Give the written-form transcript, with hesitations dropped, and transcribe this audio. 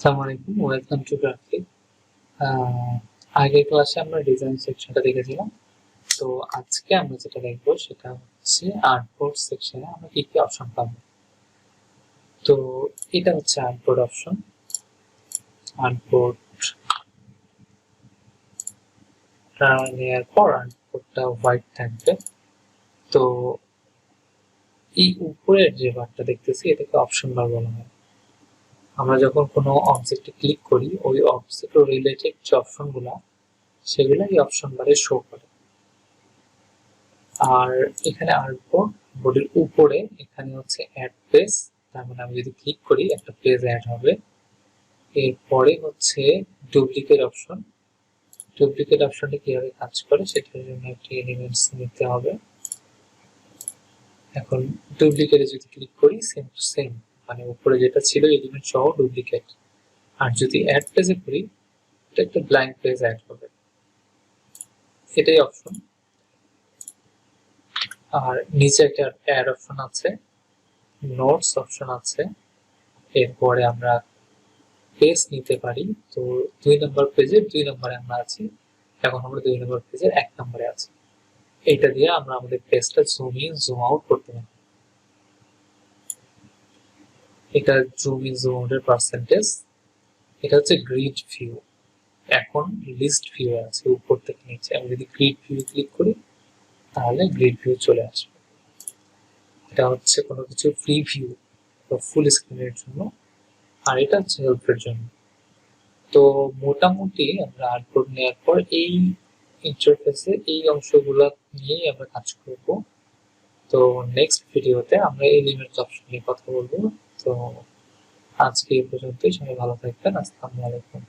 আসসালামু আলাইকুম, welcome to graphic. আগের ক্লাসে আমরা ডিজাইন সেকশনটা দেখেছিলাম। তো আজকে আমরা যেটা দেখবো সেটা হচ্ছে আর্টবোর্ড সেকশনে আমরা কি কি অপশন পাবো। তো এটা হচ্ছে আর্টবোর্ড অপশন। আর্টবোর্ড নেওয়ার পর আর্টবোর্ডটা হোয়াইট থাকবে। তো এই উপরের যে বারটা দেখতেছি এটাকে অপশন বার বলা হয়। আমরা যখন কোনো অবজেক্টে ক্লিক করি ওই অবজেক্ট রিলেটেড যে অপশনগুলো সেগুলো এই অপশন বারে শো করে। আর এখানে আর্টবোর্ড বোর্ডের উপরে এখানে হচ্ছে অ্যাড পেজ, তার মানে আমি যদি ক্লিক করি একটা পেজ অ্যাড হবে। এরপরে হচ্ছে ডুপ্লিকেট অপশন। ডুপ্লিকেট অপশনটা কিভাবে কাজ করে সেটার জন্য একটি এলিমেন্টস নিতে হবে। এখন ডুপ্লিকেটে যদি ক্লিক করি সেম টু সেম, মানে উপরে যেটা ছিল এলিমেন্ট সহ ডুপ্লিকেট। আর যদি অ্যাড পেজে করি এটা একটা ব্ল্যাঙ্ক পেজ অ্যাড হবে। এটাই অপশন। আর নিচে একটা অ্যাড অপশন আছে, নোটস অপশন আছে। এরপরে আমরা পেজ নিতে পারি। তো 2 নম্বর পেজের 2 নম্বরে আমরা আছি, এখন আমরা 2 নম্বর পেজের 1 নম্বরে আছি। এইটা দিয়ে আমরা আমাদের পেজটা জুম ইন জুম আউট করতে পারি। এটা জুম ইন জুম আউটের পার্সেন্টেজ। এটা হচ্ছে গ্রিড ভিউ। এখন লিস্ট ভিউ আছে উপর থেকে নিচে। আমি যদি গ্রিড ভিউ ক্লিক করি তাহলে গ্রিড ভিউ চলে আসবে। এটা হচ্ছে কোনো কিছু ফ্রি ভিউ বা ফুল স্ক্রিনের জন্য, আর এটা হচ্ছে হেল্পের জন্য। তো মোটামুটি আমরা আর্টবোর্ড নেওয়ার পর এই ইন্টারফেসে এই অংশগুলো নিয়েই আমরা কাজ করব। তো নেক্সট ভিডিওতে আমরা এলিমেন্টস অপশন নিয়ে কথা বলবো। তো আজকে এই পর্যন্তই, সবাই ভালো থাকবেন। আসসালামু আলাইকুম।